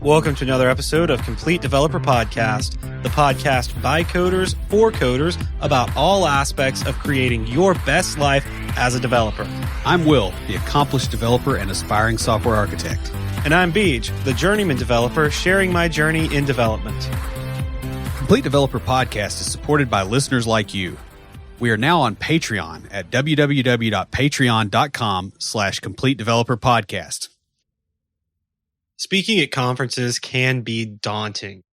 Welcome to another episode of Complete Developer Podcast, the podcast by coders for coders about all aspects of creating your best life as a developer. I'm Will, the accomplished developer and aspiring software architect. And I'm Beej, the journeyman developer sharing my journey in development. Complete Developer Podcast is supported by listeners like you. We are now on Patreon at www.patreon.com/Complete Developer Podcast. Speaking at conferences can be daunting,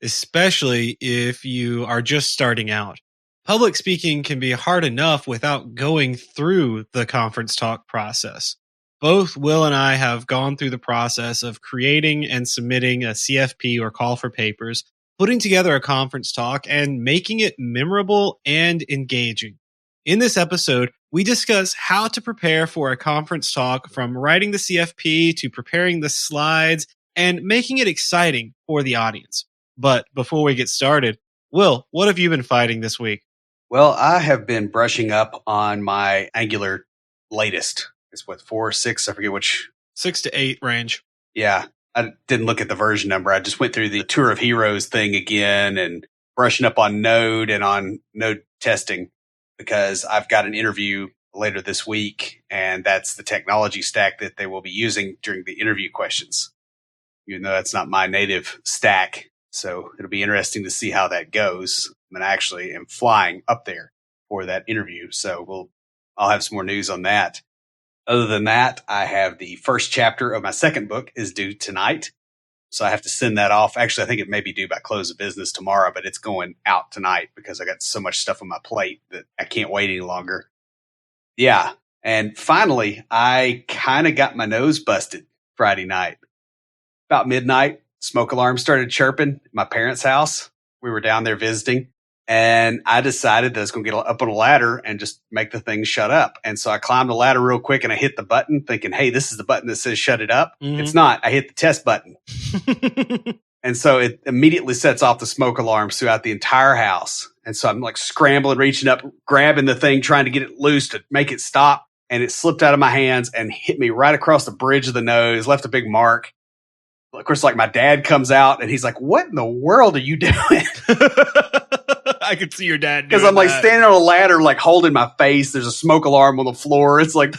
especially if you are just starting out. Public speaking can be hard enough without going through the conference talk process. Both Will and I have gone through the process of creating and submitting a CFP or call for papers, putting together a conference talk, and making it memorable and engaging. In this episode, we discuss how to prepare for a conference talk, from writing the CFP to preparing the slides and making it exciting for the audience. But before we get started, Will, what have you been fighting this week? Well, I have been brushing up on my Angular latest. It's what, 4 or 6? I forget which. 6 to 8 range. Yeah, I didn't look at the version number. I just went through the Tour of Heroes thing again and brushing up on Node and on Node testing, because I've got an interview later this week, and that's the technology stack that they will be using during the interview questions, even though that's not my native stack. So it'll be interesting to see how that goes. I mean, I actually am flying up there for that interview, so I'll have some more news on that. Other than that, I have the first chapter of my second book is due tonight. So I have to send that off. Actually, I think it may be due by close of business tomorrow, but it's going out tonight because I got so much stuff on my plate that I can't wait any longer. Yeah. And finally, I kind of got my nose busted Friday night. About midnight, smoke alarm started chirping at my parents' house. We were down there visiting, and I decided that I was going to get up on a ladder and just make the thing shut up. And so I climbed the ladder real quick and I hit the button thinking, hey, this is the button that says shut it up. Mm-hmm. It's not. I hit the test button. And so it immediately sets off the smoke alarms throughout the entire house. And so I'm like scrambling, reaching up, grabbing the thing, trying to get it loose to make it stop. And it slipped out of my hands and hit me right across the bridge of the nose, left a big mark. Of course, like, my dad comes out and he's like, what in the world are you doing? I could see your dad doing because I'm like standing on a ladder, like holding my face. There's a smoke alarm on the floor. It's like,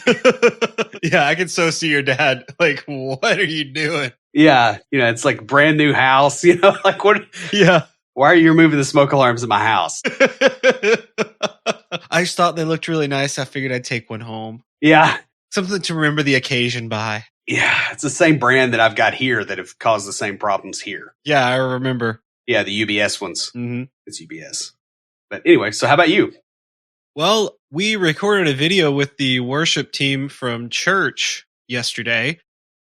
yeah, I can so see your dad. Like, what are you doing? Yeah. It's like brand new house, like what? Yeah. Why are you removing the smoke alarms in my house? I just thought they looked really nice. I figured I'd take one home. Yeah. Something to remember the occasion by. Yeah. It's the same brand that I've got here that have caused the same problems here. Yeah, I remember. Yeah. The UBS ones. Mm-hmm. It's UBS. But anyway, so how about you? Well, we recorded a video with the worship team from church yesterday.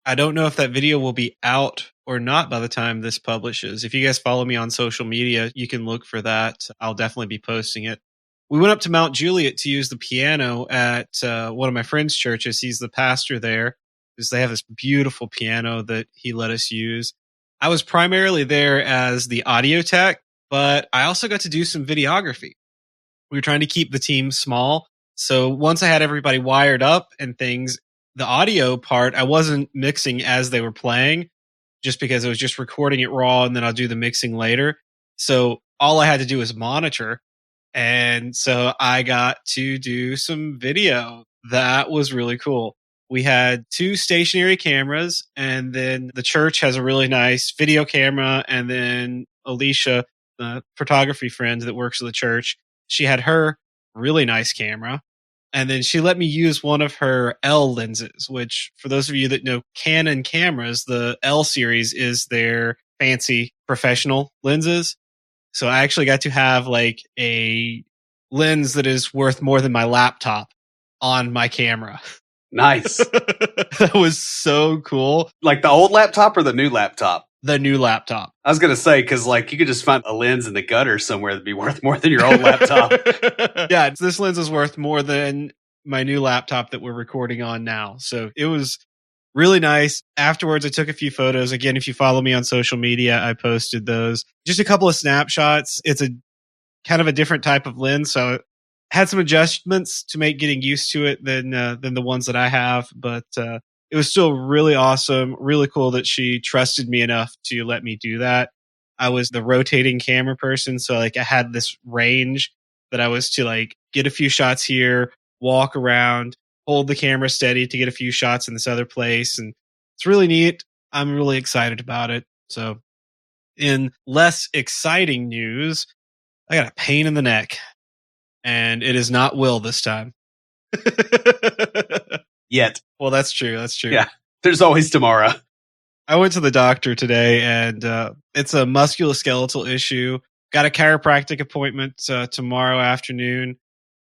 I don't know if that video will be out or not by the time this publishes. If you guys follow me on social media, you can look for that. I'll definitely be posting it. We went up to Mount Juliet to use the piano at one of my friend's churches. He's the pastor there, because they have this beautiful piano that he let us use. I was primarily there as the audio tech, but I also got to do some videography. We were trying to keep the team small. So once I had everybody wired up and things, the audio part, I wasn't mixing as they were playing, just because I was just recording it raw and then I'll do the mixing later. So all I had to do was monitor. And so I got to do some video. That was really cool. We had 2 stationary cameras, and then the church has a really nice video camera. And then Alicia, the photography friend that works at the church, she had her really nice camera. And then she let me use one of her L lenses, which, for those of you that know Canon cameras, the L series is their fancy professional lenses. So I actually got to have like a lens that is worth more than my laptop on my camera. Nice. That was so cool. Like the old laptop or the new laptop? The new laptop. I was going to say, because like you could just find a lens in the gutter somewhere that'd be worth more than your old laptop. Yeah, this lens is worth more than my new laptop that we're recording on now. So it was really nice. Afterwards, I took a few photos. Again, if you follow me on social media, I posted those. Just a couple of snapshots. It's a kind of a different type of lens, so had some adjustments to make getting used to it than the ones that I have. But it it was still really awesome, really cool that she trusted me enough to let me do that. I was the rotating camera person, so like I had this range that I was to like get a few shots here, walk around, hold the camera steady to get a few shots in this other place, and it's really neat. I'm really excited about it. So, in less exciting news, I got a pain in the neck, and it is not Will this time. Yet. Well, that's true. That's true. Yeah. There's always tomorrow. I went to the doctor today, and it's a musculoskeletal issue. Got a chiropractic appointment tomorrow afternoon.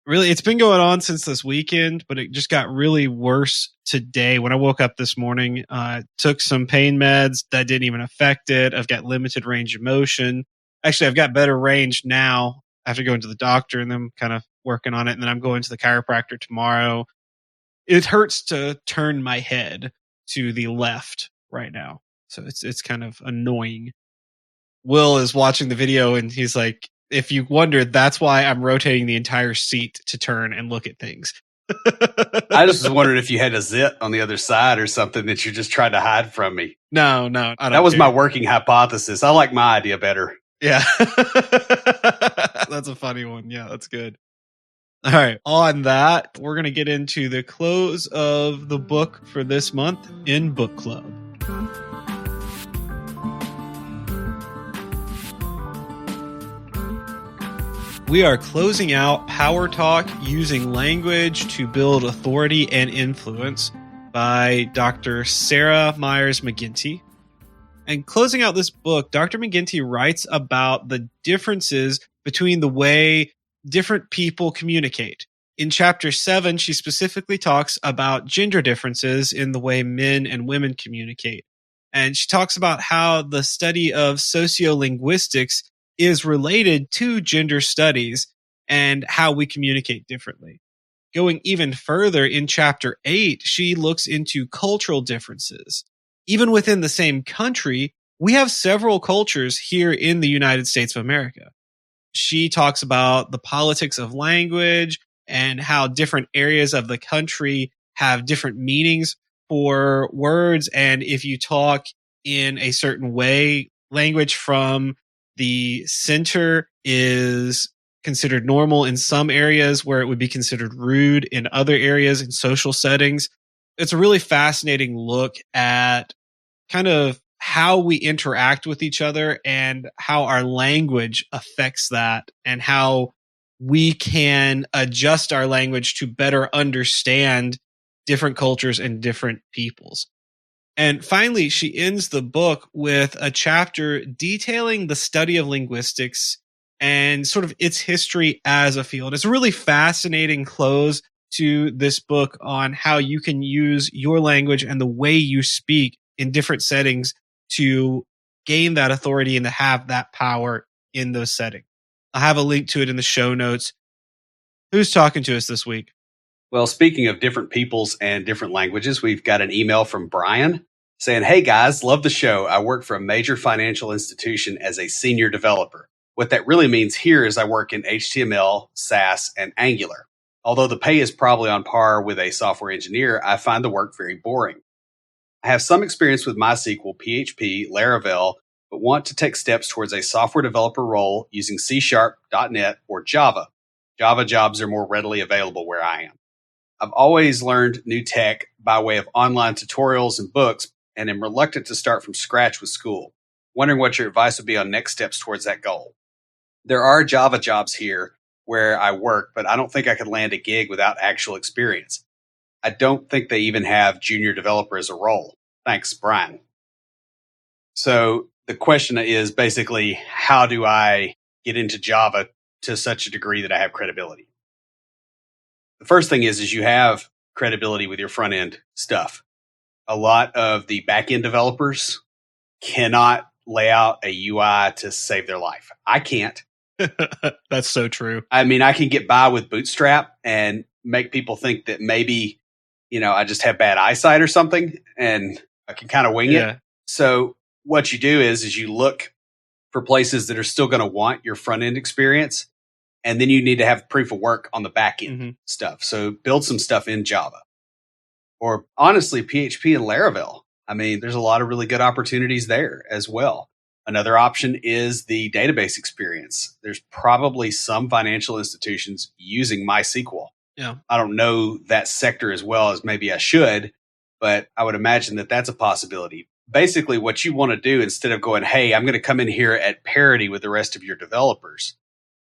Really, it's been going on since this weekend, but it just got really worse today. When I woke up this morning, took some pain meds that didn't even affect it. I've got limited range of motion. Actually, I've got better range now after going to the doctor, and then kind of working on it. And then I'm going to the chiropractor tomorrow. It hurts to turn my head to the left right now. So it's kind of annoying. Will is watching the video and he's like, if you wondered, that's why I'm rotating the entire seat to turn and look at things. I just was wondering if you had a zit on the other side or something that you just tried to hide from me. No, I don't That was care. my working hypothesis. I like my idea better. Yeah. That's a funny one. Yeah, that's good. All right. On that, we're going to get into the close of the book for this month in book club. We are closing out Power Talk Using Language to Build Authority and Influence by Dr. Sarah Myers McGinty. And closing out this book, Dr. McGinty writes about the differences between the way different people communicate. In chapter 7, she specifically talks about gender differences in the way men and women communicate. And she talks about how the study of sociolinguistics is related to gender studies and how we communicate differently. Going even further, in chapter 8, she looks into cultural differences. Even within the same country, we have several cultures here in the United States of America. She talks about the politics of language and how different areas of the country have different meanings for words. And if you talk in a certain way, language from the center is considered normal in some areas where it would be considered rude in other areas in social settings. It's a really fascinating look at kind of how we interact with each other and how our language affects that and how we can adjust our language to better understand different cultures and different peoples. And finally, she ends the book with a chapter detailing the study of linguistics and sort of its history as a field. It's a really fascinating close to this book on how you can use your language and the way you speak in different settings to gain that authority and to have that power in those settings. I'll have a link to it in the show notes. Who's talking to us this week? Well, speaking of different peoples and different languages, we've got an email from Brian saying, "Hey guys, love the show. I work for a major financial institution as a senior developer. What that really means here is I work in HTML, SAS, and Angular. Although the pay is probably on par with a software engineer, I find the work very boring. I have some experience with MySQL, PHP, Laravel, but want to take steps towards a software developer role using C#, .NET, or Java. Java jobs are more readily available where I am. I've always learned new tech by way of online tutorials and books, and am reluctant to start from scratch with school. Wondering what your advice would be on next steps towards that goal. There are Java jobs here where I work, but I don't think I could land a gig without actual experience. I don't think they even have junior developer as a role. Thanks, Brian." So the question is basically, how do I get into Java to such a degree that I have credibility? The first thing is you have credibility with your front end stuff. A lot of the back end developers cannot lay out a UI to save their life. I can't. That's so true. I mean, I can get by with Bootstrap and make people think that maybe, I just have bad eyesight or something and I can kind of wing it. So what you do is you look for places that are still going to want your front end experience. And then you need to have proof of work on the back end stuff. So build some stuff in Java. or honestly, PHP and Laravel. I mean, there's a lot of really good opportunities there as well. Another option is the database experience. There's probably some financial institutions using MySQL. Yeah. I don't know that sector as well as maybe I should, but I would imagine that that's a possibility. Basically, what you want to do instead of going, hey, I'm going to come in here at parity with the rest of your developers,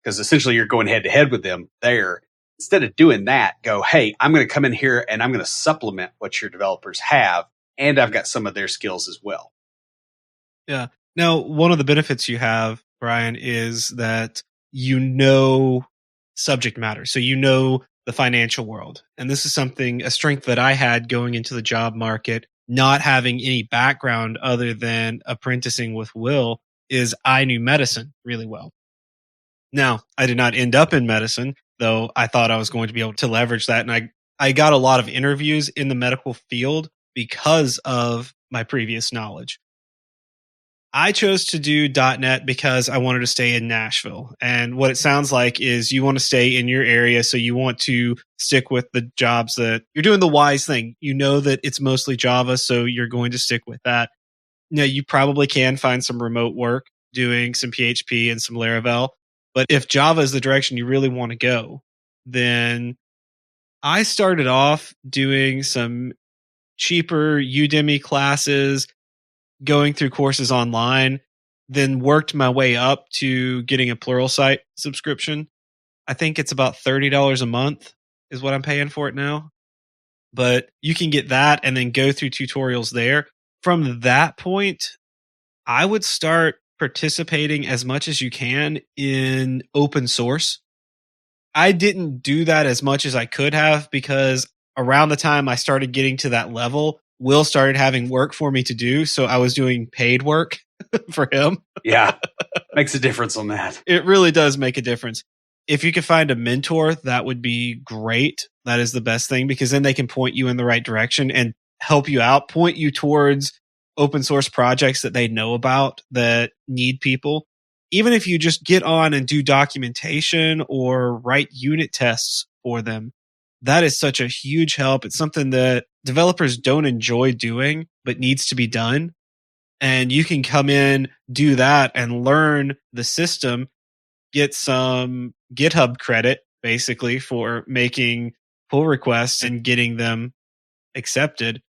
because essentially you're going head to head with them there. Instead of doing that, go, hey, I'm going to come in here and I'm going to supplement what your developers have. And I've got some of their skills as well. Yeah. Now, one of the benefits you have, Brian, is that you know subject matter. So you know the financial world. And this is a strength that I had going into the job market, not having any background other than apprenticing with Will, is I knew medicine really well. Now, I did not end up in medicine, though I thought I was going to be able to leverage that. And I got a lot of interviews in the medical field because of my previous knowledge. I chose to do .NET because I wanted to stay in Nashville. And what it sounds like is you want to stay in your area. So you want to stick with the jobs that you're doing the wise thing. You know that it's mostly Java, so you're going to stick with that. Now, you probably can find some remote work doing some PHP and some Laravel. But if Java is the direction you really want to go, then I started off doing some cheaper Udemy classes, going through courses online, then worked my way up to getting a Pluralsight subscription. I think it's about $30 a month is what I'm paying for it now. But you can get that and then go through tutorials there. From that point, I would start participating as much as you can in open source. I didn't do that as much as I could have because around the time I started getting to that level, Will started having work for me to do. So I was doing paid work for him. Yeah, makes a difference on that. It really does make a difference. If you could find a mentor, that would be great. That is the best thing because then they can point you in the right direction and help you out, point you towards open source projects that they know about that need people. Even if you just get on and do documentation or write unit tests for them, that is such a huge help. It's something that developers don't enjoy doing, but needs to be done. And you can come in, do that, and learn the system, get some GitHub credit, basically, for making pull requests and getting them accepted.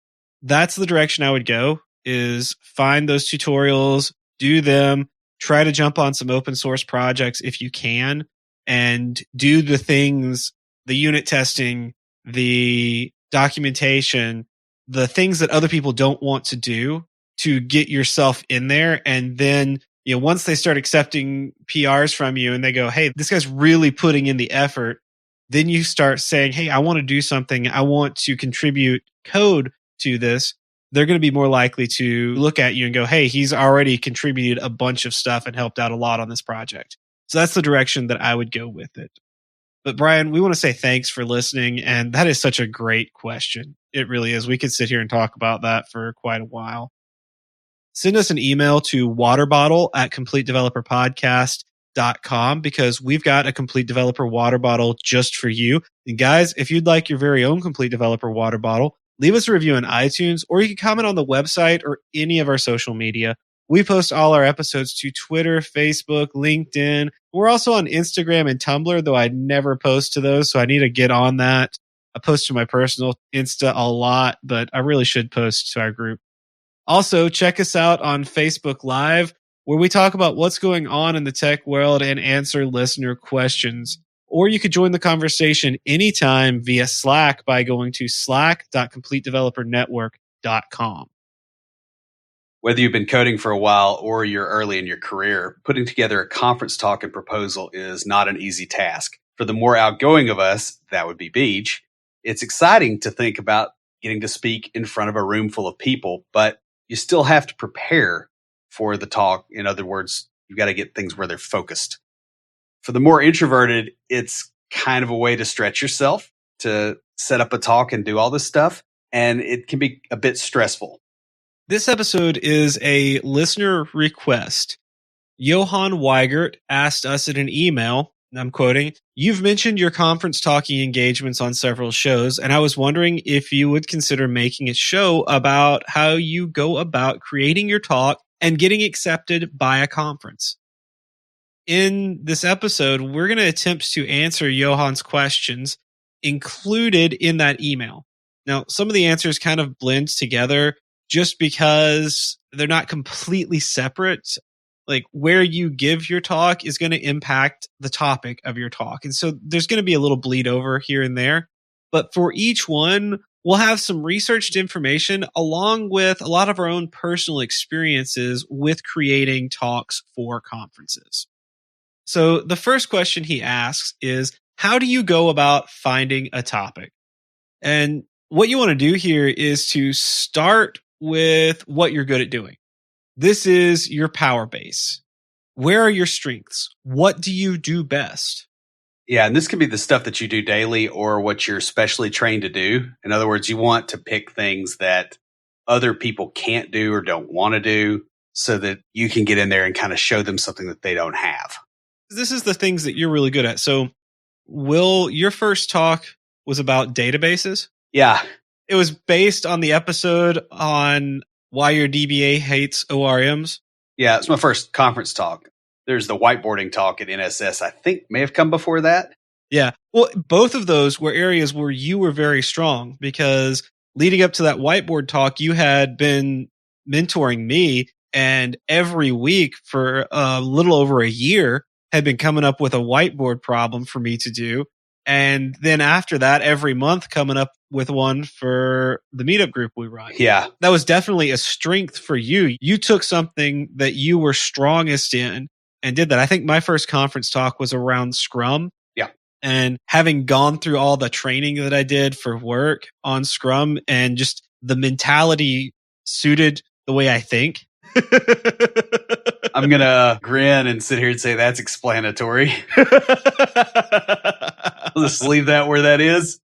That's the direction I would go, is find those tutorials, do them, try to jump on some open source projects if you can, and do the things, the unit testing, the documentation, the things that other people don't want to do to get yourself in there. And then, once they start accepting PRs from you and they go, hey, this guy's really putting in the effort, then you start saying, hey, I want to do something. I want to contribute code to this. They're going to be more likely to look at you and go, hey, he's already contributed a bunch of stuff and helped out a lot on this project. So that's the direction that I would go with it. But Brian, we want to say thanks for listening. And that is such a great question. It really is. We could sit here and talk about that for quite a while. Send us an email to waterbottle@completedeveloperpodcast.com because we've got a Complete Developer water bottle just for you. And guys, if you'd like your very own Complete Developer water bottle, leave us a review on iTunes, or you can comment on the website or any of our social media. We post all our episodes to Twitter, Facebook, LinkedIn. We're also on Instagram and Tumblr, though I never post to those, so I need to get on that. I post to my personal Insta a lot, but I really should post to our group. Also, check us out on Facebook Live, where we talk about what's going on in the tech world and answer listener questions. Or you could join the conversation anytime via Slack by going to slack.completedevelopernetwork.com. Whether you've been coding for a while or you're early in your career, putting together a conference talk and proposal is not an easy task. For the more outgoing of us, that would be Beach, it's exciting to think about getting to speak in front of a room full of people, but you still have to prepare for the talk. In other words, you've got to get things where they're focused. For the more introverted, it's kind of a way to stretch yourself to set up a talk and do all this stuff, and it can be a bit stressful. This episode is a listener request. Johan Wigert asked us in an email I'm quoting, "You've mentioned your conference talking engagements on several shows, and I was wondering if you would consider making a show about how you go about creating your talk and getting accepted by a conference." In this episode, we're going to attempt to answer Johan's questions included in that email. Now, some of the answers kind of blend together just because they're not completely separate. Like where you give your talk is going to impact the topic of your talk. And so there's going to be a little bleed over here and there. But for each one, we'll have some researched information along with a lot of our own personal experiences with creating talks for conferences. So the first question he asks is, how do you go about finding a topic? And what you want to do here is to start with what you're good at doing. This is your power base. Where are your strengths? What do you do best? Yeah, and this can be the stuff that you do daily or what you're specially trained to do. In other words, you want to pick things that other people can't do or don't want to do so that you can get in there and kind of show them something that they don't have. This is the things that you're really good at. So, Will, your first talk was about databases? Yeah. It was based on the episode on why your DBA hates ORMs. Yeah, it's my first conference talk. There's the whiteboarding talk at NSS, I think may have come before that. Yeah. Well, both of those were areas where you were very strong because leading up to that whiteboard talk, you had been mentoring me, and every week for a little over a year had been coming up with a whiteboard problem for me to do. And then after that, every month coming up with one for the meetup group we run. Yeah. That was definitely a strength for you. You took something that you were strongest in and did that. I think my first conference talk was around Scrum. Yeah. And having gone through all the training that I did for work on Scrum and just the mentality suited the way I think. I'm going to grin and sit here and say that's explanatory. I'll just leave that where that is.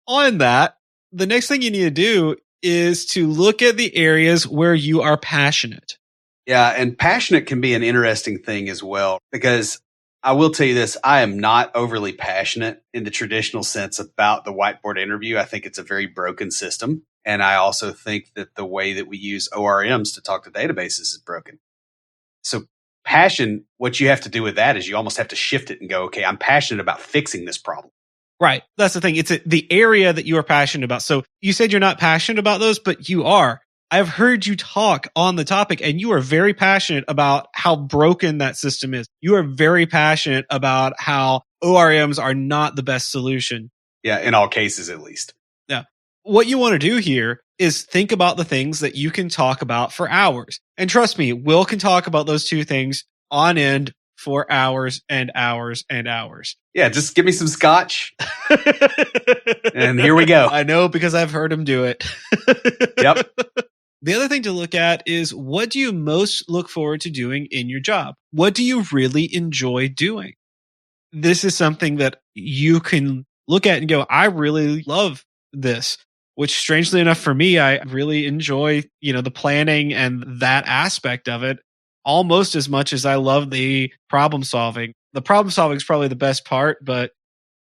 On that, the next thing you need to do is to look at the areas where you are passionate. Yeah, and passionate can be an interesting thing as well, because I will tell you this, I am not overly passionate in the traditional sense about the whiteboard interview. I think it's a very broken system. And I also think that the way that we use ORMs to talk to databases is broken. So passion, what you have to do with that is you almost have to shift it and go, okay, I'm passionate about fixing this problem. Right. That's the thing. It's the area that you are passionate about. So you said you're not passionate about those, but you are. I've heard you talk on the topic and you are very passionate about how broken that system is. You are very passionate about how ORMs are not the best solution. Yeah, in all cases, at least. Yeah. What you want to do here is think about the things that you can talk about for hours. And trust me, Will can talk about those two things on end for hours and hours and hours. Yeah, just give me some scotch. And here we go. I know because I've heard him do it. Yep. The other thing to look at is, what do you most look forward to doing in your job? What do you really enjoy doing? This is something that you can look at and go, I really love this, which strangely enough for me, I really enjoy, the planning and that aspect of it almost as much as I love the problem solving. The problem solving is probably the best part, but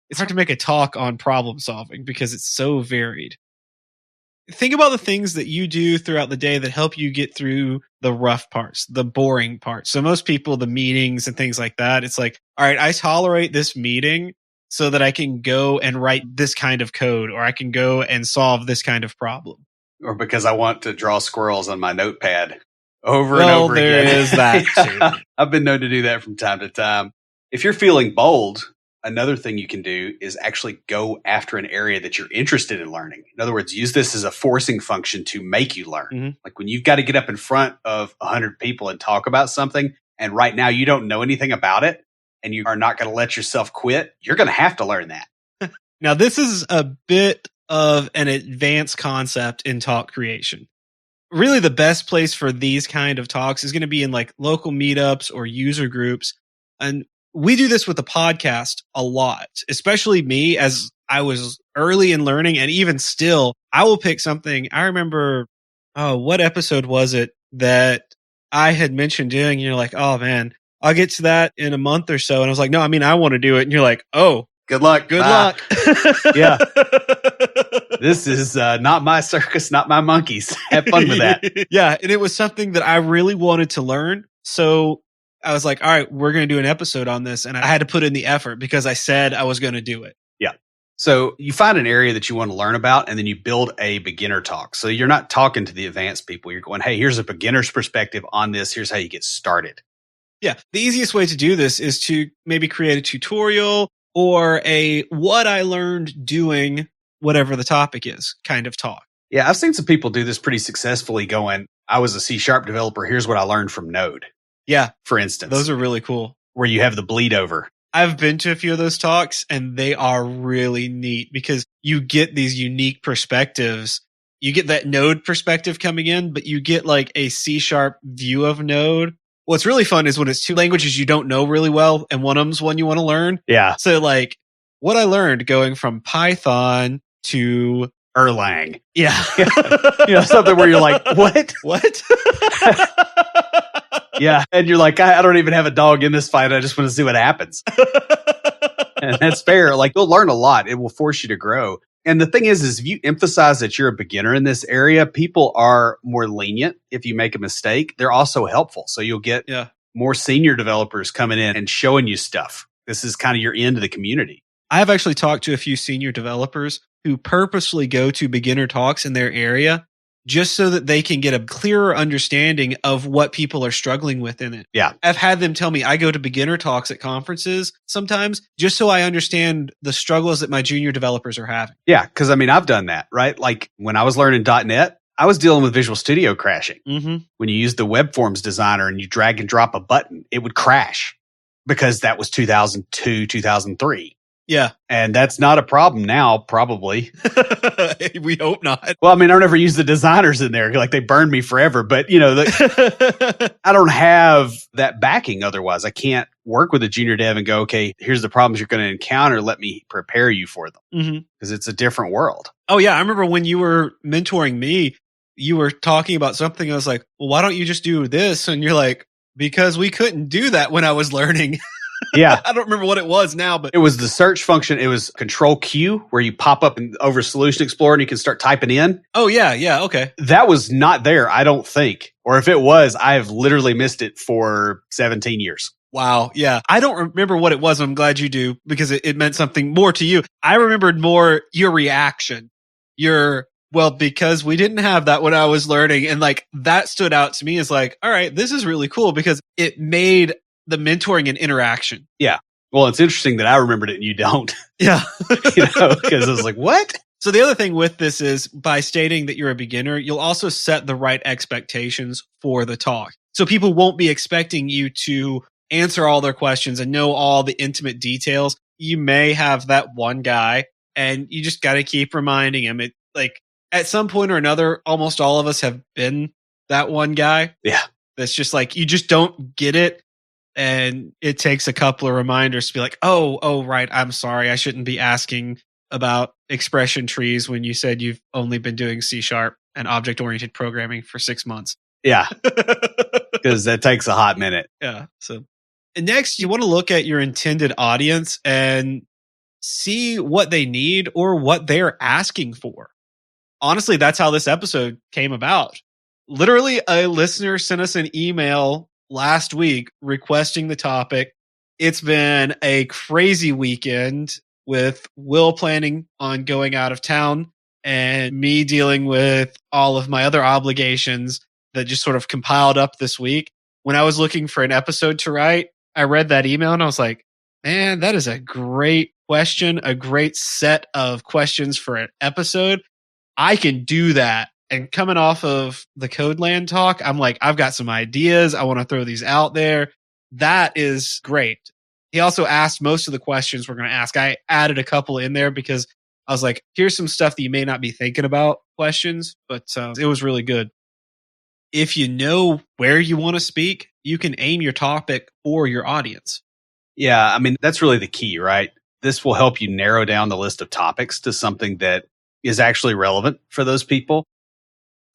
it's hard to make a talk on problem solving because it's so varied. Think about the things that you do throughout the day that help you get through the rough parts, the boring parts. So most people, the meetings and things like that, it's like, all right, I tolerate this meeting so that I can go and write this kind of code, or I can go and solve this kind of problem. Or because I want to draw squirrels on my notepad over and over again. There is that too. I've been known to do that from time to time. If you're feeling bold, another thing you can do is actually go after an area that you're interested in learning. In other words, use this as a forcing function to make you learn. Mm-hmm. Like when you've got to get up in front of 100 people and talk about something, and right now you don't know anything about it, and you are not going to let yourself quit, you're going to have to learn that. Now, this is a bit of an advanced concept in talk creation. Really, the best place for these kind of talks is going to be in like local meetups or user groups. And we do this with the podcast a lot, especially me, as I was early in learning. And even still, I will pick something. I remember, what episode was it that I had mentioned doing? And you're like, oh man, I'll get to that in a month or so. And I was like, no, I mean, I want to do it. And you're like, oh, Good luck. good Bye. luck. Yeah. This is not my circus, not my monkeys. Have fun with that. Yeah. And it was something that I really wanted to learn. So I was like, all right, we're going to do an episode on this. And I had to put in the effort because I said I was going to do it. Yeah. So you find an area that you want to learn about, and then you build a beginner talk. So you're not talking to the advanced people. You're going, hey, here's a beginner's perspective on this. Here's how you get started. Yeah. The easiest way to do this is to maybe create a tutorial or a what I learned doing whatever the topic is kind of talk. Yeah, I've seen some people do this pretty successfully going, I was a C# developer. Here's what I learned from Node. Yeah. For instance. Those are really cool. Where you have the bleed over. I've been to a few of those talks and they are really neat because you get these unique perspectives. You get that Node perspective coming in, but you get like a C# view of Node. What's really fun is when it's two languages you don't know really well and one of them's one you want to learn. Yeah. So like what I learned going from Python to Erlang. Yeah. Something where you're like, what? What? Yeah. And you're like, I don't even have a dog in this fight. I just want to see what happens. And that's fair. Like you'll learn a lot. It will force you to grow. And the thing is if you emphasize that you're a beginner in this area, people are more lenient. If you make a mistake, they're also helpful. So you'll get more senior developers coming in and showing you stuff. This is kind of your end of the community. I've actually talked to a few senior developers who purposely go to beginner talks in their area just so that they can get a clearer understanding of what people are struggling with in it. Yeah. I've had them tell me I go to beginner talks at conferences sometimes just so I understand the struggles that my junior developers are having. Yeah, because I mean, I've done that, right? Like when I was learning .NET, I was dealing with Visual Studio crashing. Mm-hmm. When you use the web forms designer and you drag and drop a button, it would crash because that was 2002, 2003. Yeah. And that's not a problem now, probably. We hope not. Well, I mean, I don't ever use the designers in there. Like they burned me forever. But, I don't have that backing otherwise. I can't work with a junior dev and go, okay, here's the problems you're going to encounter. Let me prepare you for them. Because it's a different world. Oh, yeah. I remember when you were mentoring me, you were talking about something. I was like, well, why don't you just do this? And you're like, because we couldn't do that when I was learning. Yeah. I don't remember what it was now, but it was the search function. It was Control Q where you pop up over Solution Explorer and you can start typing in. Oh, yeah. Yeah. Okay. That was not there, I don't think. Or if it was, I have literally missed it for 17 years. Wow. Yeah. I don't remember what it was. I'm glad you do because it meant something more to you. I remembered more your reaction. Well, because we didn't have that when I was learning. And like that stood out to me as like, all right, this is really cool because it made the mentoring and interaction. Yeah. Well, it's interesting that I remembered it and you don't. Yeah. Because I was like, what? So the other thing with this is by stating that you're a beginner, you'll also set the right expectations for the talk. So people won't be expecting you to answer all their questions and know all the intimate details. You may have that one guy and you just got to keep reminding him. It like at some point or another, almost all of us have been that one guy. Yeah. That's just like, you just don't get it. And it takes a couple of reminders to be like, oh, right. I'm sorry. I shouldn't be asking about expression trees when you said you've only been doing C# and object-oriented programming for 6 months. Yeah. Because that takes a hot minute. Yeah. So and next, you want to look at your intended audience and see what they need or what they're asking for. Honestly, that's how this episode came about. Literally, a listener sent us an email last week requesting the topic. It's been a crazy weekend with Will planning on going out of town and me dealing with all of my other obligations that just sort of compiled up this week. When I was looking for an episode to write, I read that email and I was like, man, that is a great question, a great set of questions for an episode. I can do that. And coming off of the Codeland talk, I'm like, I've got some ideas. I want to throw these out there. That is great. He also asked most of the questions we're going to ask. I added a couple in there because I was like, here's some stuff that you may not be thinking about questions, but it was really good. If you know where you want to speak, you can aim your topic for your audience. Yeah, I mean, that's really the key, right? This will help you narrow down the list of topics to something that is actually relevant for those people.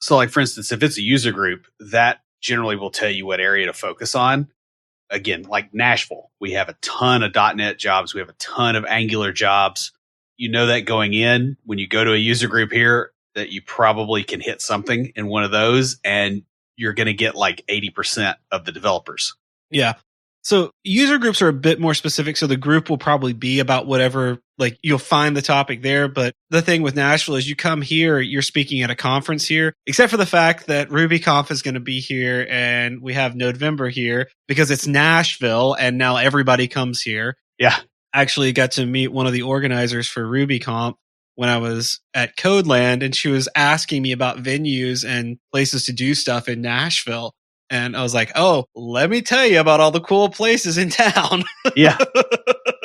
So like, for instance, if it's a user group, that generally will tell you what area to focus on. again, like Nashville, we have a ton of .NET jobs. We have a ton of Angular jobs. You know that going in, when you go to a user group here, that you probably can hit something in one of those, and you're going to get like 80% of the developers. Yeah. So user groups are a bit more specific. So the group will probably be about whatever, like you'll find the topic there. But the thing with Nashville is you come here, you're speaking at a conference here, except for the fact that RubyConf is going to be here and we have November here because it's Nashville and now everybody comes here. Yeah. I actually got to meet one of the organizers for RubyConf when I was at Codeland, and she was asking me about venues and places to do stuff in Nashville. And I was like, oh, let me tell you about all the cool places in town. Yeah.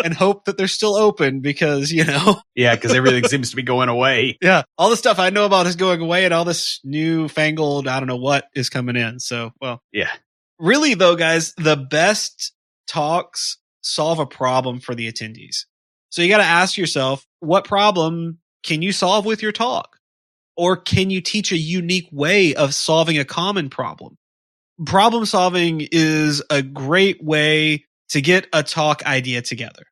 And hope that they're still open because, Yeah, because everything seems to be going away. Yeah. All the stuff I know about is going away and all this newfangled, I don't know what is coming in. So, well. Yeah. Really, though, guys, the best talks solve a problem for the attendees. So you got to ask yourself, what problem can you solve with your talk? Or can you teach a unique way of solving a common problem? Problem solving is a great way to get a talk idea together.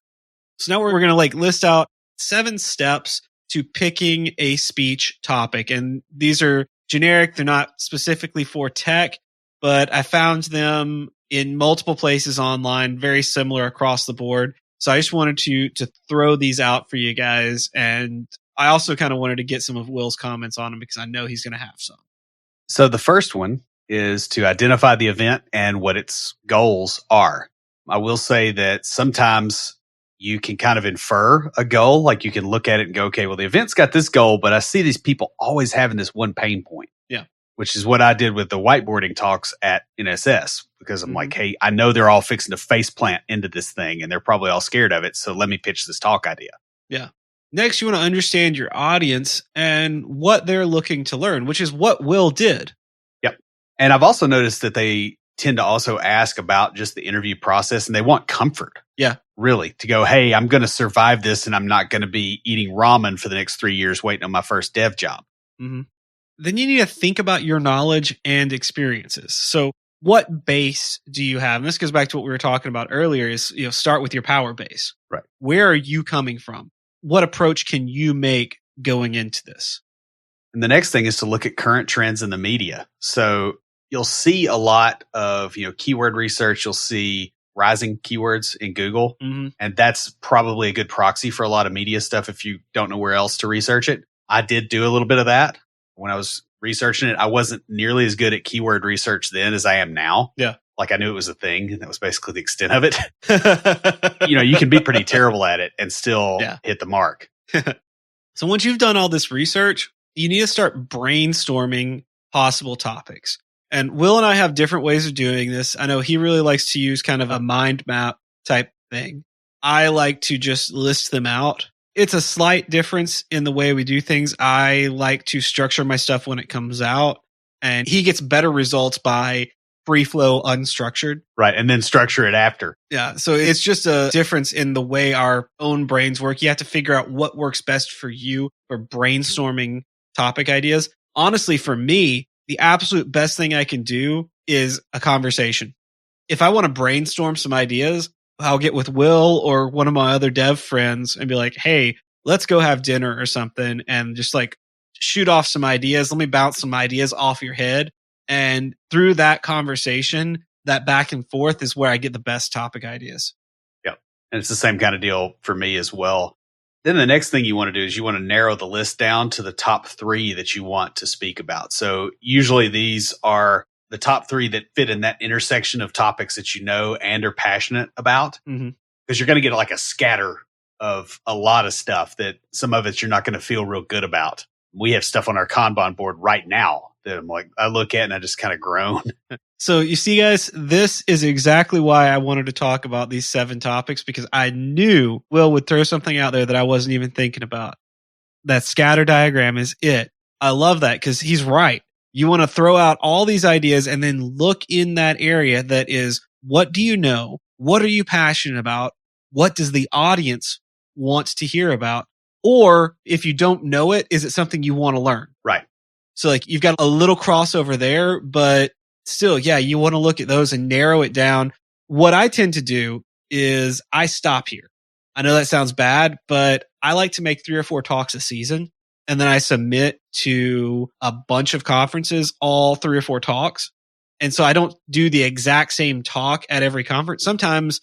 So now we're going to list out 7 steps to picking a speech topic. And these are generic. They're not specifically for tech, but I found them in multiple places online, very similar across the board. So I just wanted to throw these out for you guys. And I also kind of wanted to get some of Will's comments on them because I know he's going to have some. So the first one is to identify the event and what its goals are. I will say that sometimes you can kind of infer a goal. Like you can look at it and go, okay, well, the event's got this goal, but I see these people always having this one pain point. Yeah. Which is what I did with the whiteboarding talks at NSS, because I'm like, hey, I know they're all fixing to face plant into this thing and they're probably all scared of it. So let me pitch this talk idea. Yeah. Next, you want to understand your audience and what they're looking to learn, which is what Will did. Yep. And I've also noticed that they tend to also ask about just the interview process and they want comfort. Yeah. Really, to go, hey, I'm going to survive this and I'm not going to be eating ramen for the next 3 years waiting on my first dev job. Mm-hmm. Then you need to think about your knowledge and experiences. So what base do you have? And this goes back to what we were talking about earlier is, start with your power base. Right. Where are you coming from? What approach can you make going into this? And the next thing is to look at current trends in the media. So you'll see a lot of, keyword research. You'll see rising keywords in Google. Mm-hmm. And that's probably a good proxy for a lot of media stuff if you don't know where else to research it. I did do a little bit of that. When I was researching it, I wasn't nearly as good at keyword research then as I am now. Yeah. Like I knew it was a thing, and that was basically the extent of it. You can be pretty terrible at it and still hit the mark. So once you've done all this research, you need to start brainstorming possible topics. And Will and I have different ways of doing this. I know he really likes to use kind of a mind map type thing. I like to just list them out. It's a slight difference in the way we do things. I like to structure my stuff when it comes out, and he gets better results by free flow unstructured. Right. And then structure it after. Yeah. So it's just a difference in the way our own brains work. You have to figure out what works best for you for brainstorming topic ideas. Honestly, for me, the absolute best thing I can do is a conversation. If I want to brainstorm some ideas, I'll get with Will or one of my other dev friends and be like, hey, let's go have dinner or something and just shoot off some ideas. Let me bounce some ideas off your head. And through that conversation, that back and forth is where I get the best topic ideas. Yep. And it's the same kind of deal for me as well. Then the next thing you want to do is you want to narrow the list down to the top 3 that you want to speak about. So usually these are the top 3 that fit in that intersection of topics that you know and are passionate about. Because you're going to get a scatter of a lot of stuff that some of it you're not going to feel real good about. We have stuff on our Kanban board right now that I look at and I just kind of groan. So you see, guys, this is exactly why I wanted to talk about these 7 topics, because I knew Will would throw something out there that I wasn't even thinking about. That scatter diagram is it. I love that because he's right. You want to throw out all these ideas and then look in that area that is, what do you know? What are you passionate about? What does the audience want to hear about? Or if you don't know it, is it something you want to learn? Right. So you've got a little crossover there, but still, you want to look at those and narrow it down. What I tend to do is I stop here. I know that sounds bad, but I like to make 3 or 4 talks a season. And then I submit to a bunch of conferences, all 3 or 4 talks. And so I don't do the exact same talk at every conference. Sometimes,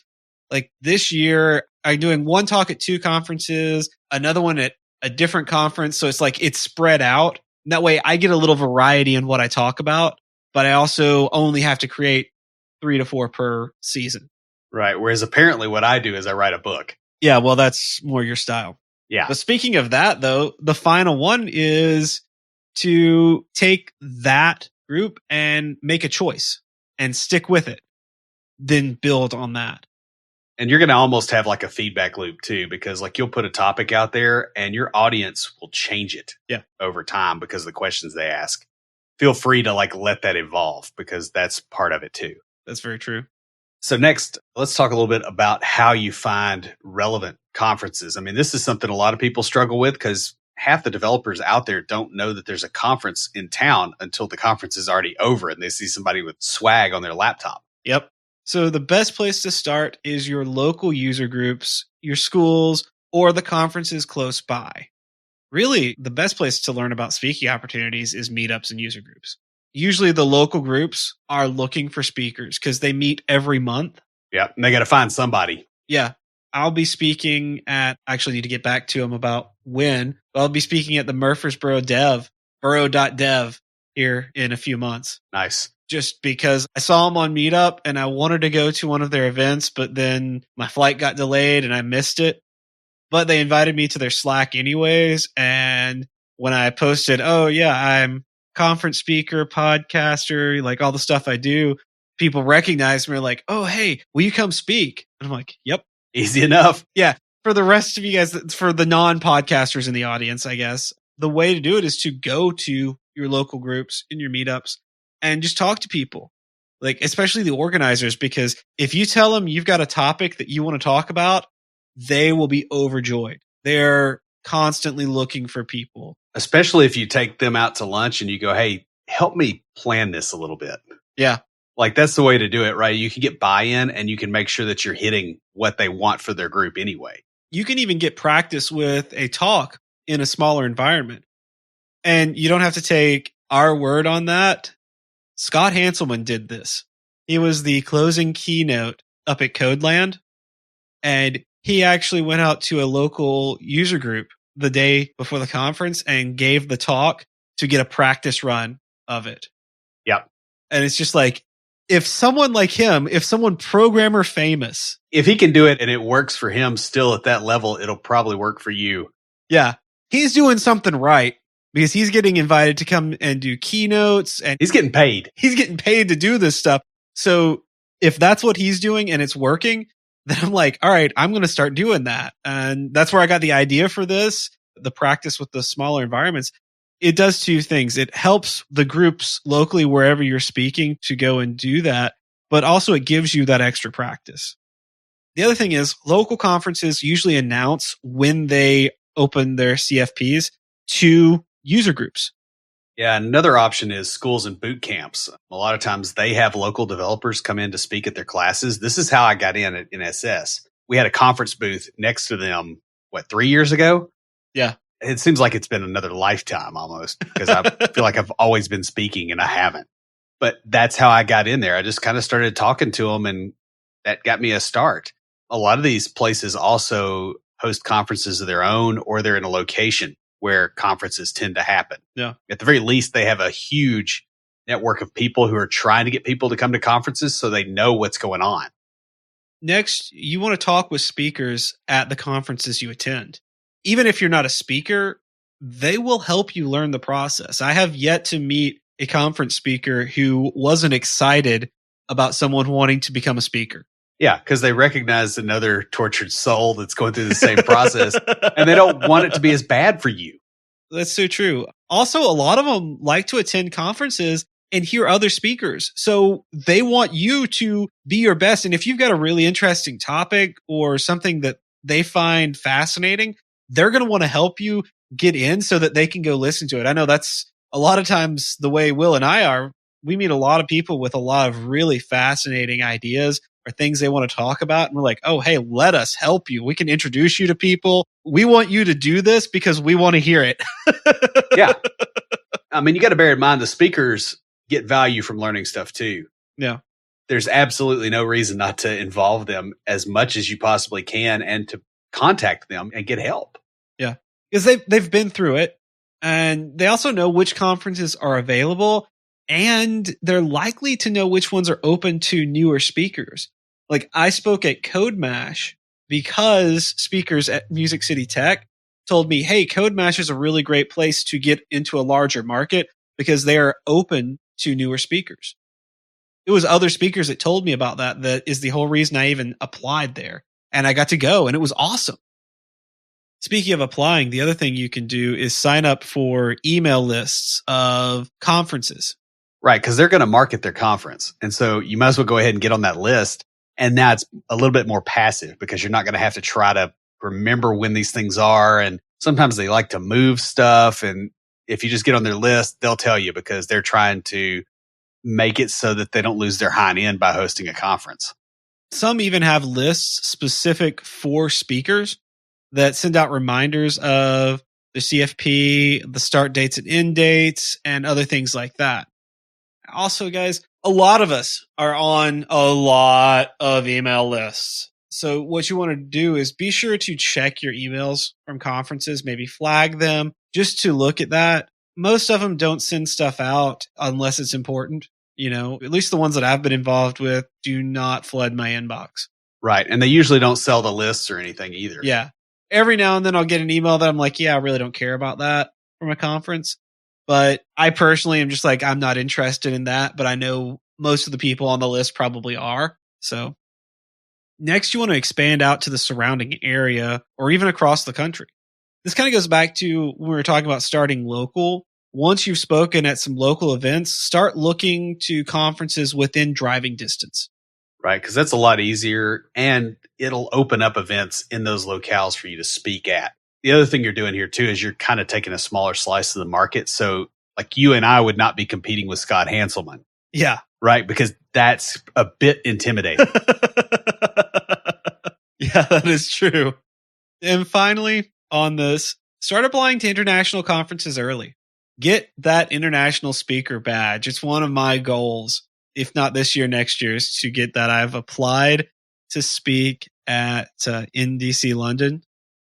like this year, I'm doing one talk at 2 conferences, another one at a different conference. So it's like it's spread out. And that way I get a little variety in what I talk about, but I also only have to create 3 to 4 per season. Right. Whereas apparently what I do is I write a book. Yeah, well, that's more your style. Yeah. But speaking of that, though, the final one is to take that group and make a choice and stick with it, then build on that. And you're going to almost have like a feedback loop too, because like you'll put a topic out there and your audience will change it over time because of the questions they ask. Feel free to like let that evolve because that's part of it too. That's very true. So next, let's talk a little bit about how you find relevant conferences. I mean, this is something a lot of people struggle with because half the developers out there don't know that there's a conference in town until the conference is already over and they see somebody with swag on their laptop. Yep. So the best place to start is your local user groups, your schools, or the conferences close by. Really, the best place to learn about speaking opportunities is meetups and user groups. Usually the local groups are looking for speakers because they meet every month. Yeah, and they got to find somebody. Yeah. I'll be speaking at, I actually need to get back to them about when, but I'll be speaking at the Murfreesboro borough.dev here in a few months. Nice. Just because I saw them on Meetup and I wanted to go to one of their events, but then my flight got delayed and I missed it. But they invited me to their Slack anyways. And when I posted, oh yeah, I'm conference speaker, podcaster, like all the stuff I do, people recognized me like, oh, hey, will you come speak? And I'm like, yep. Easy enough. Yeah. For the rest of you guys, for the non-podcasters in the audience, I guess, the way to do it is to go to your local groups in your meetups and just talk to people, like especially the organizers, because if you tell them you've got a topic that you want to talk about, they will be overjoyed. They're constantly looking for people. Especially if you take them out to lunch and you go, hey, help me plan this a little bit. Yeah. Like that's the way to do it, right? You can get buy-in and you can make sure that you're hitting what they want for their group anyway. You can even get practice with a talk in a smaller environment. And you don't have to take our word on that. Scott Hanselman did this. He was the closing keynote up at Codeland. And he actually went out to a local user group the day before the conference and gave the talk to get a practice run of it. Yep. And it's just like, if someone like him, if someone programmer famous, if he can do it and it works for him still at that level, it'll probably work for you. Yeah. He's doing something right because he's getting invited to come and do keynotes and he's getting paid. He's getting paid to do this stuff. So if that's what he's doing and it's working, then I'm like, all right, I'm going to start doing that. And that's where I got the idea for this, the practice with the smaller environments. It does 2 things. It helps the groups locally, wherever you're speaking, to go and do that. But also it gives you that extra practice. The other thing is local conferences usually announce when they open their CFPs to user groups. Yeah, another option is schools and boot camps. A lot of times they have local developers come in to speak at their classes. This is how I got in at SS. We had a conference booth next to them, 3 years ago? Yeah. It seems like it's been another lifetime almost because I feel like I've always been speaking and I haven't. But that's how I got in there. I just kind of started talking to them and that got me a start. A lot of these places also host conferences of their own or they're in a location where conferences tend to happen. Yeah. At the very least, they have a huge network of people who are trying to get people to come to conferences so they know what's going on. Next, you want to talk with speakers at the conferences you attend. Even if you're not a speaker, they will help you learn the process. I have yet to meet a conference speaker who wasn't excited about someone wanting to become a speaker. Yeah, because they recognize another tortured soul that's going through the same process, and they don't want it to be as bad for you. That's so true. Also, a lot of them like to attend conferences and hear other speakers. So they want you to be your best. And if you've got a really interesting topic or something that they find fascinating, they're going to want to help you get in so that they can go listen to it. I know that's a lot of times the way Will and I are. We meet a lot of people with a lot of really fascinating ideas or things they want to talk about. And we're like, oh, hey, let us help you. We can introduce you to people. We want you to do this because we want to hear it. Yeah. I mean, you got to bear in mind the speakers get value from learning stuff too. Yeah. There's absolutely no reason not to involve them as much as you possibly can and to contact them and get help. Yeah. Because they've been through it, and they also know which conferences are available, and they're likely to know which ones are open to newer speakers. Like, I spoke at Code Mash because speakers at Music City Tech told me, hey, Code Mash is a really great place to get into a larger market because they are open to newer speakers. It was other speakers that told me about that. That is the whole reason I even applied there. And I got to go, and it was awesome. Speaking of applying, the other thing you can do is sign up for email lists of conferences. Right, because they're going to market their conference. And so you might as well go ahead and get on that list. And now it's a little bit more passive because you're not going to have to try to remember when these things are. And sometimes they like to move stuff. And if you just get on their list, they'll tell you because they're trying to make it so that they don't lose their hind end by hosting a conference. Some even have lists specific for speakers that send out reminders of the CFP, the start dates and end dates, and other things like that. Also, guys, a lot of us are on a lot of email lists. So what you want to do is be sure to check your emails from conferences, maybe flag them just to look at that. Most of them don't send stuff out unless it's important. You know, at least the ones that I've been involved with do not flood my inbox. Right. And they usually don't sell the lists or anything either. Yeah. Every now and then I'll get an email that I'm like, yeah, I really don't care about that from a conference. But I personally am just like, I'm not interested in that. But I know most of the people on the list probably are. So next, you want to expand out to the surrounding area or even across the country. This kind of goes back to when we were talking about starting local. Once you've spoken at some local events, start looking to conferences within driving distance. Right, because that's a lot easier and it'll open up events in those locales for you to speak at. The other thing you're doing here too is you're kind of taking a smaller slice of the market. So like you and I would not be competing with Scott Hanselman. Yeah. Right, because that's a bit intimidating. Yeah, that is true. And finally, on this, start applying to international conferences early. Get that international speaker badge. It's one of my goals, if not this year, next year, is to get that. I've applied to speak at NDC London,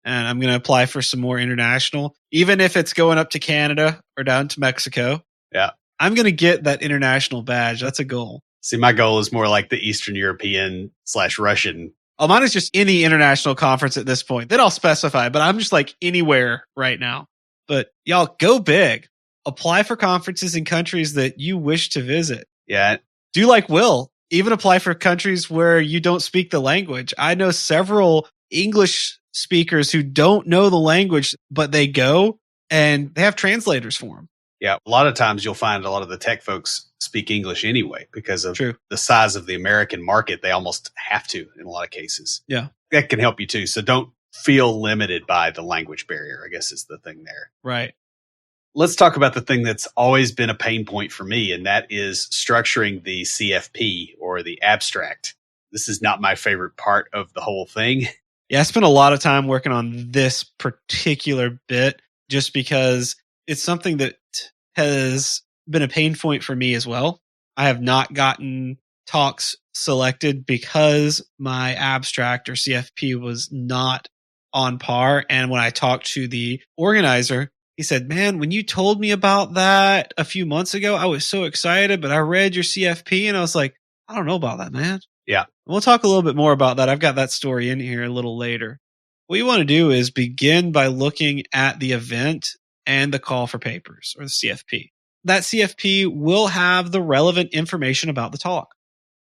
and I'm going to apply for some more international, even if it's going up to Canada or down to Mexico. Yeah. I'm going to get that international badge. That's a goal. See, my goal is more like the Eastern European / Russian. Oh, mine is just any international conference at this point. Then I'll specify, but I'm just like anywhere right now. But y'all, go big. Apply for conferences in countries that you wish to visit. Yeah. Do like Will. Even apply for countries where you don't speak the language. I know several English speakers who don't know the language, but they go and they have translators for them. Yeah. A lot of times you'll find a lot of the tech folks speak English anyway because of True. the size of the American market. They almost have to in a lot of cases. Yeah. That can help you too. So don't feel limited by the language barrier, I guess is the thing there. Right. Let's talk about the thing that's always been a pain point for me, and that is structuring the CFP or the abstract. This is not my favorite part of the whole thing. Yeah, I spent a lot of time working on this particular bit just because it's something that has been a pain point for me as well. I have not gotten talks selected because my abstract or CFP was not on par. And when I talked to the organizer, he said, man, when you told me about that a few months ago, I was so excited, but I read your CFP and I was like, I don't know about that, man. Yeah. We'll talk a little bit more about that. I've got that story in here a little later. What you want to do is begin by looking at the event and the call for papers, or the CFP. That CFP will have the relevant information about the talk.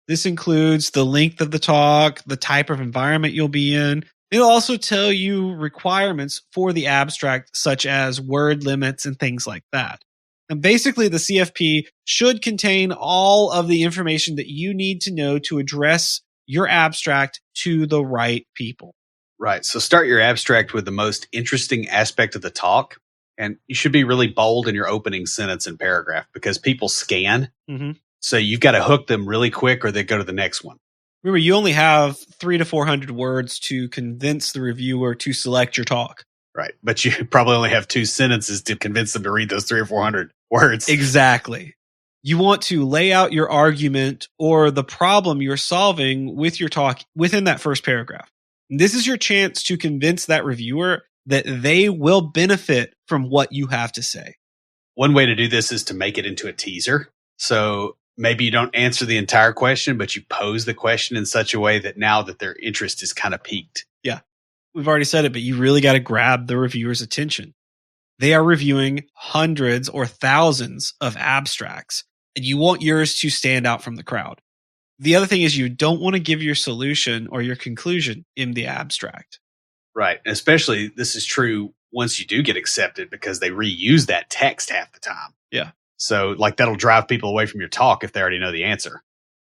This includes the length of the talk, the type of environment you'll be in. It'll also tell you requirements for the abstract, such as word limits and things like that. And basically, the CFP should contain all of the information that you need to know to address your abstract to the right people. Right. So start your abstract with the most interesting aspect of the talk. And you should be really bold in your opening sentence and paragraph because people scan. Mm-hmm. So you've got to hook them really quick or they go to the next one. Remember, you only have 300 to 400 words to convince the reviewer to select your talk. Right. But you probably only have 2 sentences to convince them to read those 300 or 400 words. Exactly. You want to lay out your argument or the problem you're solving with your talk within that first paragraph. This is your chance to convince that reviewer that they will benefit from what you have to say. One way to do this is to make it into a teaser. So maybe you don't answer the entire question, but you pose the question in such a way that now that their interest is kind of piqued. Yeah. We've already said it, but you really got to grab the reviewer's attention. They are reviewing hundreds or thousands of abstracts, and you want yours to stand out from the crowd. The other thing is you don't want to give your solution or your conclusion in the abstract. Right. And especially this is true once you do get accepted because they reuse that text half the time. Yeah. So like that'll drive people away from your talk if they already know the answer.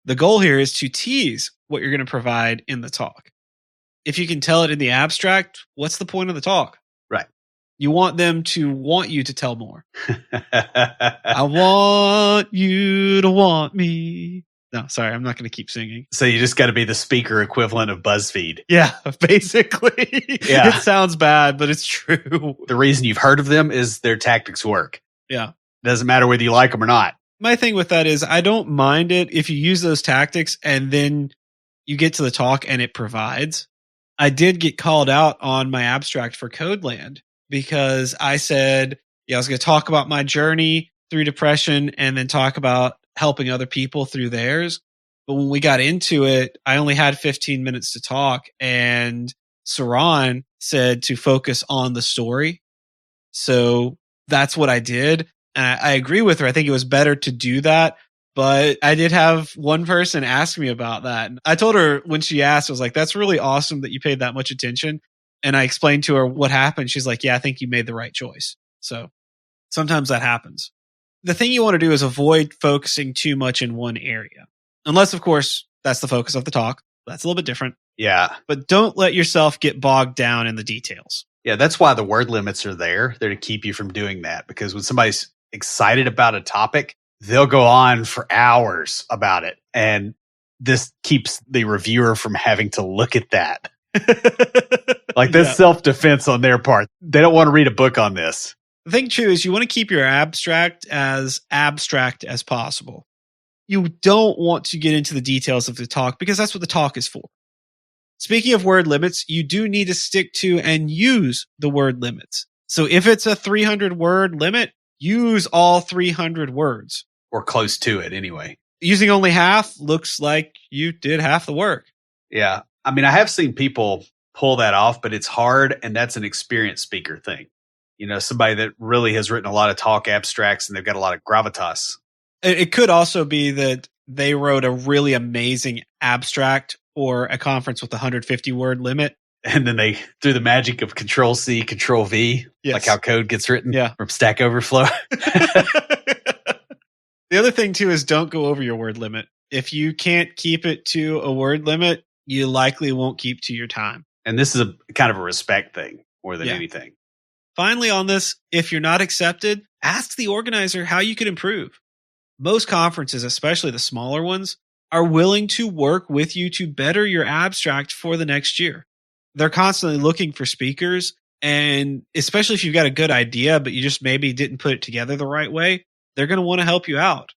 The goal here is to tease what you're going to provide in the talk. If you can tell it in the abstract, what's the point of the talk? Right. You want them to want you to tell more. I want you to want me. No, sorry, I'm not going to keep singing. So you just got to be the speaker equivalent of BuzzFeed. Yeah, basically. Yeah. It sounds bad, but it's true. The reason you've heard of them is their tactics work. Yeah. Doesn't matter whether you like them or not. My thing with that is I don't mind it if you use those tactics and then you get to the talk and it provides. I did get called out on my abstract for Codeland because I said, I was going to talk about my journey through depression and then talk about helping other people through theirs. But when we got into it, I only had 15 minutes to talk, and Saran said to focus on the story. So that's what I did. And I agree with her. I think it was better to do that. But I did have one person ask me about that. And I told her when she asked, I was like, that's really awesome that you paid that much attention. And I explained to her what happened. She's like, yeah, I think you made the right choice. So sometimes that happens. The thing you want to do is avoid focusing too much in one area. Unless, of course, that's the focus of the talk. That's a little bit different. Yeah. But don't let yourself get bogged down in the details. Yeah, that's why the word limits are there. They're to keep you from doing that. Because when somebody's excited about a topic, they'll go on for hours about it. And this keeps the reviewer from having to look at that. Like that's self-defense on their part. They don't want to read a book on this. The thing, too, is you want to keep your abstract as possible. You don't want to get into the details of the talk because that's what the talk is for. Speaking of word limits, you do need to stick to and use the word limits. So if it's a 300-word limit, use all 300 words. Or close to it anyway. Using only half looks like you did half the work. Yeah. I mean, I have seen people pull that off, but it's hard, and that's an experienced speaker thing. You know, somebody that really has written a lot of talk abstracts and they've got a lot of gravitas. It could also be that they wrote a really amazing abstract for a conference with a 150-word limit. And then they, through the magic of Control-C, Control-V, like how code gets written from Stack Overflow. The other thing, too, is don't go over your word limit. If you can't keep it to a word limit, you likely won't keep to your time. And this is a kind of a respect thing more than anything. Finally, on this, if you're not accepted, ask the organizer how you could improve. Most conferences, especially the smaller ones, are willing to work with you to better your abstract for the next year. They're constantly looking for speakers, and especially if you've got a good idea, but you just maybe didn't put it together the right way, they're going to want to help you out.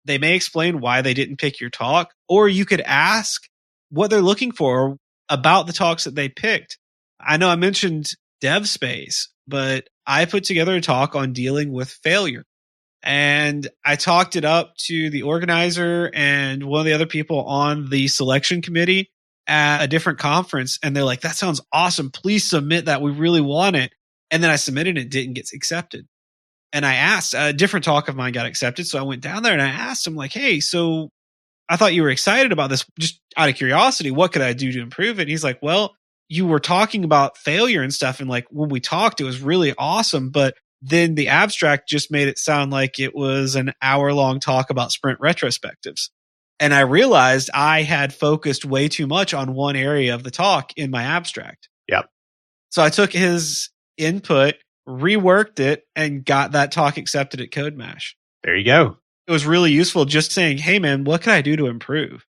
They may explain why they didn't pick your talk, or you could ask what they're looking for about the talks that they picked. I know I mentioned DevSpace, but I put together a talk on dealing with failure. And I talked it up to the organizer and one of the other people on the selection committee at a different conference. And they're like, that sounds awesome. Please submit that. We really want it. And then I submitted it, it didn't get accepted. And I asked, a different talk of mine got accepted. So I went down there and I asked him like, hey, so I thought you were excited about this. Just out of curiosity, what could I do to improve it? And he's like, well, you were talking about failure and stuff. And like when we talked, it was really awesome. But then the abstract just made it sound like it was an hour-long talk about sprint retrospectives. And I realized I had focused way too much on one area of the talk in my abstract. Yep. So I took his input, reworked it, and got that talk accepted at CodeMash. There you go. It was really useful just saying, hey, man, what can I do to improve?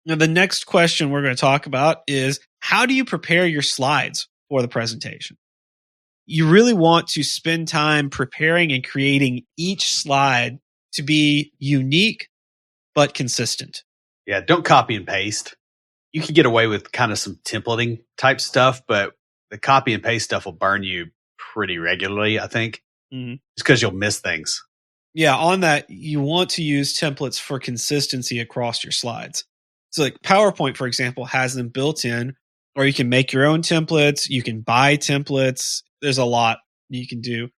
Now, the next question we're going to talk about is how do you prepare your slides for the presentation? You really want to spend time preparing and creating each slide to be unique but consistent. Yeah, don't copy and paste. You can get away with kind of some templating type stuff, but the copy and paste stuff will burn you pretty regularly, I think, just because you'll miss things. Yeah, on that, you want to use templates for consistency across your slides. So like PowerPoint, for example, has them built in, or you can make your own templates. You can buy templates. There's a lot you can do.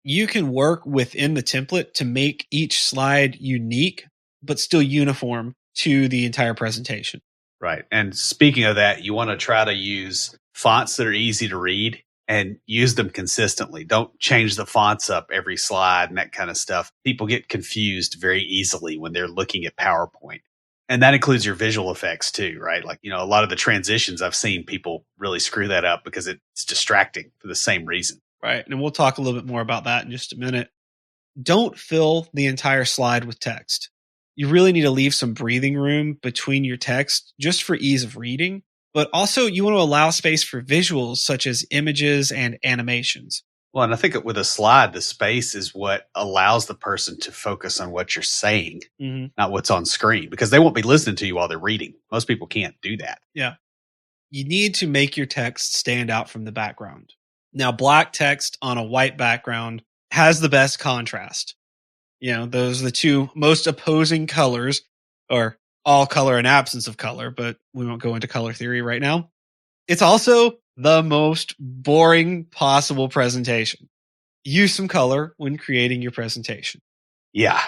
You can work within the template to make each slide unique, but still uniform to the entire presentation. Right. And speaking of that, you want to try to use fonts that are easy to read and use them consistently. Don't change the fonts up every slide and that kind of stuff. People get confused very easily when they're looking at PowerPoint. And that includes your visual effects too, right? Like, a lot of the transitions I've seen people really screw that up because it's distracting for the same reason. Right. And we'll talk a little bit more about that in just a minute. Don't fill the entire slide with text. You really need to leave some breathing room between your text just for ease of reading. But also you want to allow space for visuals such as images and animations. Well, and I think with a slide, the space is what allows the person to focus on what you're saying, not what's on screen, because they won't be listening to you while they're reading. Most people can't do that. Yeah. You need to make your text stand out from the background. Now, black text on a white background has the best contrast. Those are the two most opposing colors, or all color and absence of color, but we won't go into color theory right now. It's also the most boring possible presentation. Use some color when creating your presentation. Yeah.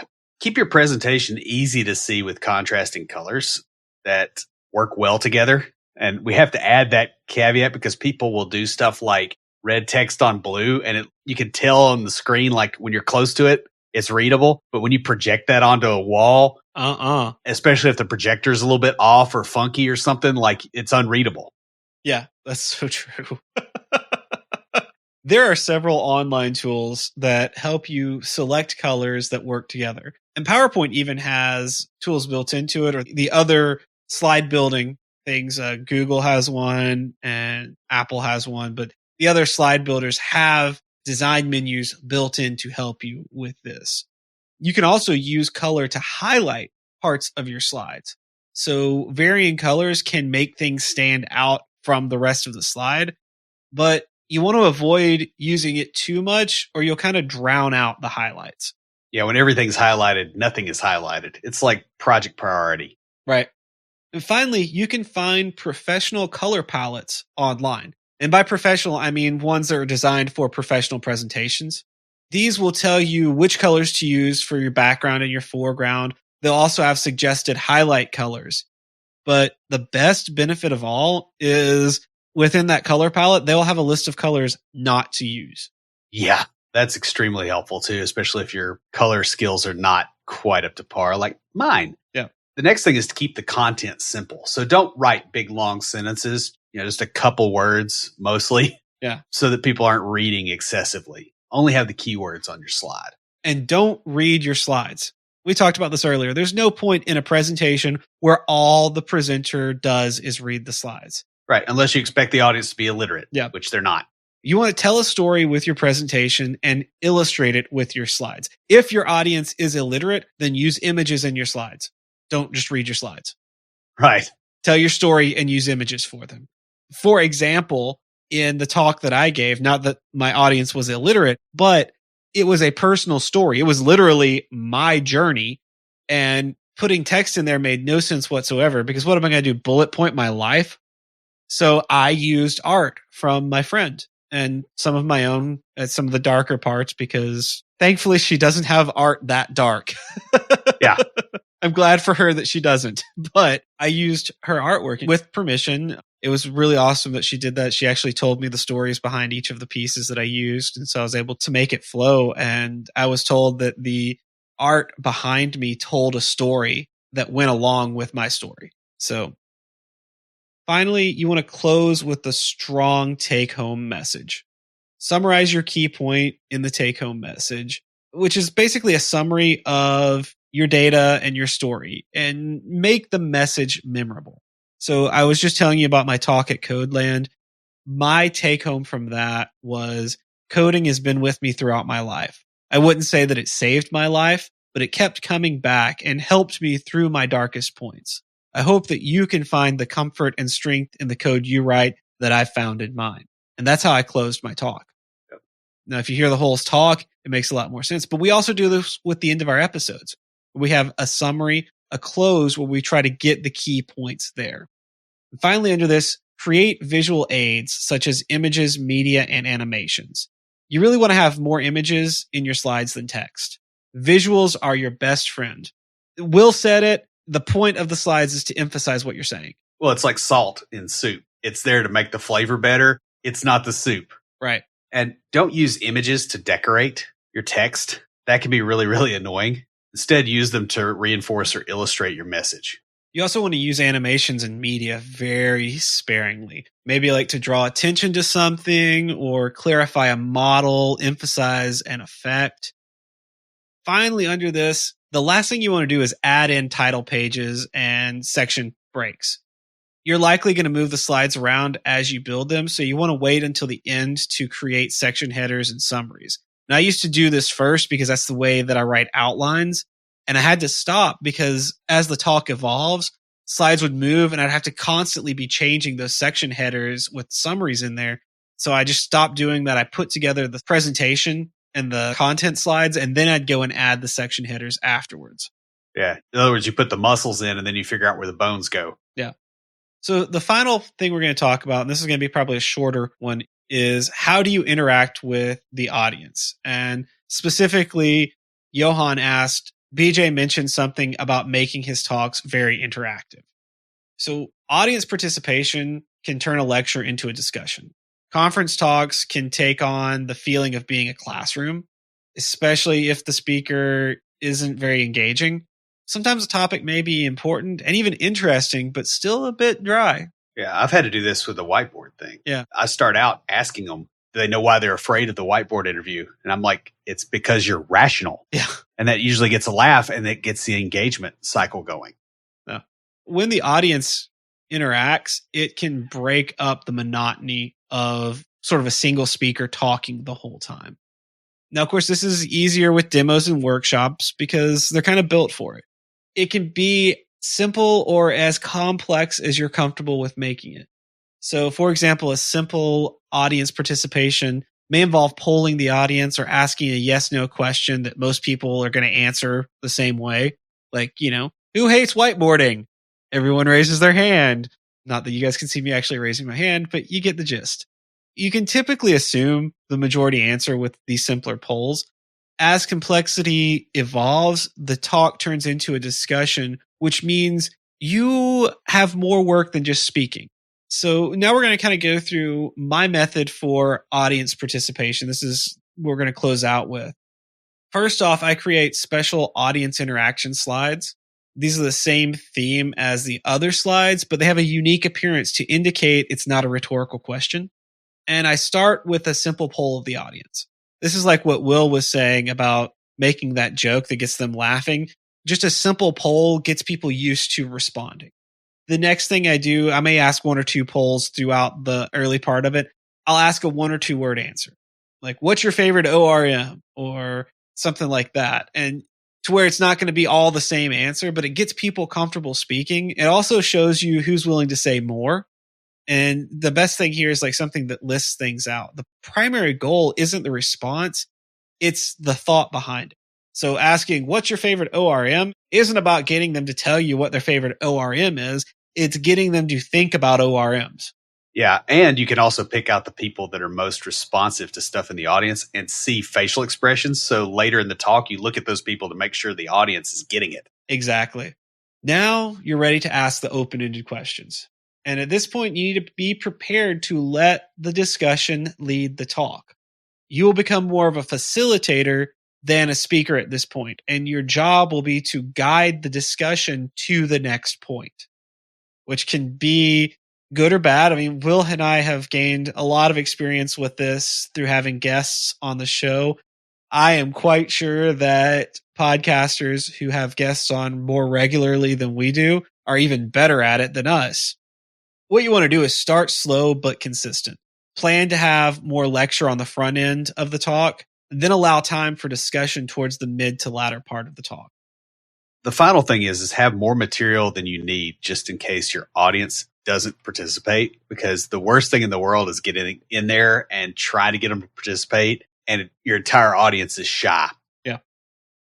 Keep your presentation easy to see with contrasting colors that work well together. And we have to add that caveat because people will do stuff like red text on blue, and you can tell on the screen, like when you're close to it, it's readable. But when you project that onto a wall, especially if the projector is a little bit off or funky or something, like it's unreadable. Yeah, that's so true. There are several online tools that help you select colors that work together. And PowerPoint even has tools built into it, or the other slide building things. Google has one and Apple has one, but the other slide builders have design menus built in to help you with this. You can also use color to highlight parts of your slides. So varying colors can make things stand out from the rest of the slide, but you want to avoid using it too much or you'll kind of drown out the highlights. Yeah, when everything's highlighted, nothing is highlighted. It's like project priority. Right. And finally, you can find professional color palettes online. And by professional, I mean ones that are designed for professional presentations. These will tell you which colors to use for your background and your foreground. They'll also have suggested highlight colors. But the best benefit of all is within that color palette, they'll have a list of colors not to use. Yeah, that's extremely helpful too, especially if your color skills are not quite up to par, like mine. Yeah. The next thing is to keep the content simple. So don't write big, long sentences, just a couple words mostly. Yeah. So that people aren't reading excessively. Only have the keywords on your slide. And don't read your slides. We talked about this earlier. There's no point in a presentation where all the presenter does is read the slides. Right. Unless you expect the audience to be illiterate, yeah, which they're not. You want to tell a story with your presentation and illustrate it with your slides. If your audience is illiterate, then use images in your slides. Don't just read your slides. Right. Tell your story and use images for them. For example, in the talk that I gave, not that my audience was illiterate, but it was a personal story. It was literally my journey, and putting text in there made no sense whatsoever because what am I going to do? Bullet point my life? So I used art from my friend and some of my own at some of the darker parts because thankfully she doesn't have art that dark. Yeah. I'm glad for her that she doesn't, but I used her artwork with permission. It was really awesome that she did that. She actually told me the stories behind each of the pieces that I used. And so I was able to make it flow. And I was told that the art behind me told a story that went along with my story. So finally, you want to close with a strong take-home message. Summarize your key point in the take-home message, which is basically a summary of your data and your story and make the message memorable. So I was just telling you about my talk at Codeland. My take home from that was coding has been with me throughout my life. I wouldn't say that it saved my life, but it kept coming back and helped me through my darkest points. I hope that you can find the comfort and strength in the code you write that I found in mine. And that's how I closed my talk. Yep. Now, if you hear the whole talk, it makes a lot more sense. But we also do this with the end of our episodes. We have a summary, a close where we try to get the key points there. And finally, under this, create visual aids such as images, media, and animations. You really want to have more images in your slides than text. Visuals are your best friend. Will said it. The point of the slides is to emphasize what you're saying. Well, it's like salt in soup. It's there to make the flavor better. It's not the soup. Right. And don't use images to decorate your text. That can be really, really annoying. Instead, use them to reinforce or illustrate your message. You also want to use animations and media very sparingly. Maybe like to draw attention to something or clarify a model, emphasize an effect. Finally, under this, the last thing you want to do is add in title pages and section breaks. You're likely going to move the slides around as you build them, so you want to wait until the end to create section headers and summaries. Now, I used to do this first because that's the way that I write outlines, and I had to stop because as the talk evolves, slides would move and I'd have to constantly be changing those section headers with summaries in there. So I just stopped doing that. I put together the presentation and the content slides, and then I'd go and add the section headers afterwards. Yeah. In other words, you put the muscles in and then you figure out where the bones go. Yeah. So the final thing we're going to talk about, and this is going to be probably a shorter one, is how do you interact with the audience? And specifically, Johan asked, BJ mentioned something about making his talks very interactive. So audience participation can turn a lecture into a discussion. Conference talks can take on the feeling of being a classroom, especially if the speaker isn't very engaging. Sometimes a topic may be important and even interesting, but still a bit dry. Yeah, I've had to do this with the whiteboard thing. Yeah. I start out asking them, do they know why they're afraid of the whiteboard interview? And I'm like, it's because you're rational. Yeah. And that usually gets a laugh and it gets the engagement cycle going. Yeah. When the audience interacts, it can break up the monotony of sort of a single speaker talking the whole time. Now, of course, this is easier with demos and workshops because they're kind of built for it. It can be simple or as complex as you're comfortable with making it. So, for example, a simple audience participation may involve polling the audience or asking a yes-no question that most people are going to answer the same way. Like, who hates whiteboarding? Everyone raises their hand. Not that you guys can see me actually raising my hand, but you get the gist. You can typically assume the majority answer with these simpler polls. As complexity evolves, the talk turns into a discussion, which means you have more work than just speaking. So now we're going to kind of go through my method for audience participation. This is what we're going to close out with. First off, I create special audience interaction slides. These are the same theme as the other slides, but they have a unique appearance to indicate it's not a rhetorical question. And I start with a simple poll of the audience. This is like what Will was saying about making that joke that gets them laughing. Just a simple poll gets people used to responding. The next thing I do, I may ask one or two polls throughout the early part of it. I'll ask a 1 or 2 word answer. Like, what's your favorite ORM? Or something like that. And to where it's not going to be all the same answer, but it gets people comfortable speaking. It also shows you who's willing to say more. And the best thing here is like something that lists things out. The primary goal isn't the response. It's the thought behind it. So asking, what's your favorite ORM isn't about getting them to tell you what their favorite ORM is. It's getting them to think about ORMs. Yeah. And you can also pick out the people that are most responsive to stuff in the audience and see facial expressions. So later in the talk, you look at those people to make sure the audience is getting it. Exactly. Now you're ready to ask the open-ended questions. And at this point, you need to be prepared to let the discussion lead the talk. You will become more of a facilitator than a speaker at this point, and your job will be to guide the discussion to the next point, which can be good or bad. I mean, Will and I have gained a lot of experience with this through having guests on the show. I am quite sure that podcasters who have guests on more regularly than we do are even better at it than us. What you want to do is start slow but consistent. Plan to have more lecture on the front end of the talk, then allow time for discussion towards the mid to latter part of the talk. The final thing is have more material than you need just in case your audience doesn't participate, because the worst thing in the world is getting in there and trying to get them to participate and your entire audience is shy. Yeah.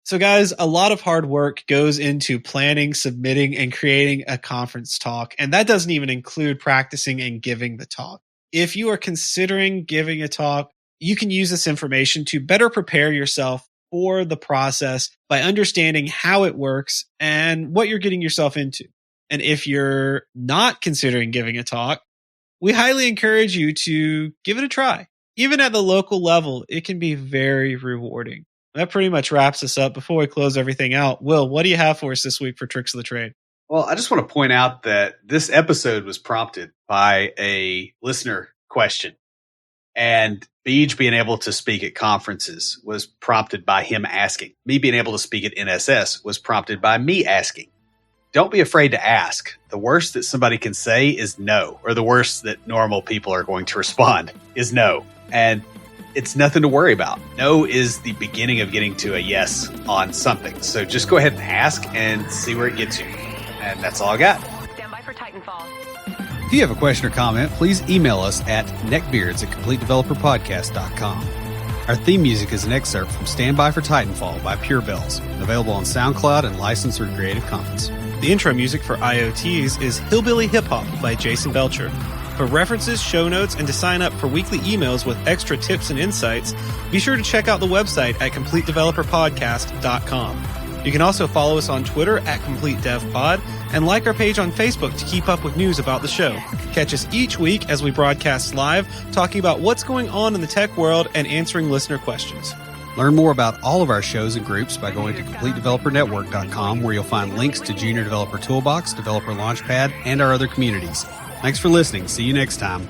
So guys, a lot of hard work goes into planning, submitting, and creating a conference talk. And that doesn't even include practicing and giving the talk. If you are considering giving a talk, you can use this information to better prepare yourself for the process by understanding how it works and what you're getting yourself into. And if you're not considering giving a talk, we highly encourage you to give it a try. Even at the local level, it can be very rewarding. That pretty much wraps us up. Before we close everything out, Will, what do you have for us this week for Tricks of the Trade? Well, I just want to point out that this episode was prompted by a listener question. And Beej being able to speak at conferences was prompted by him asking. Me being able to speak at NSS was prompted by me asking. Don't be afraid to ask. The worst that somebody can say is no, or the worst that normal people are going to respond is no. And it's nothing to worry about. No is the beginning of getting to a yes on something. So just go ahead and ask and see where it gets you. And that's all I got. Stand by for Titanfall. If you have a question or comment, please email us at neckbeards@CompleteDeveloperPodcast.com. Our theme music is an excerpt from Stand By for Titanfall by Pure Bells, available on SoundCloud and licensed through Creative Commons. The intro music for IoTs is Hillbilly Hip Hop by Jason Belcher. For references, show notes, and to sign up for weekly emails with extra tips and insights, be sure to check out the website at CompleteDeveloperPodcast.com. You can also follow us on Twitter at CompleteDevPod and like our page on Facebook to keep up with news about the show. Catch us each week as we broadcast live, talking about what's going on in the tech world and answering listener questions. Learn more about all of our shows and groups by going to CompleteDeveloperNetwork.com, where you'll find links to Junior Developer Toolbox, Developer Launchpad, and our other communities. Thanks for listening. See you next time.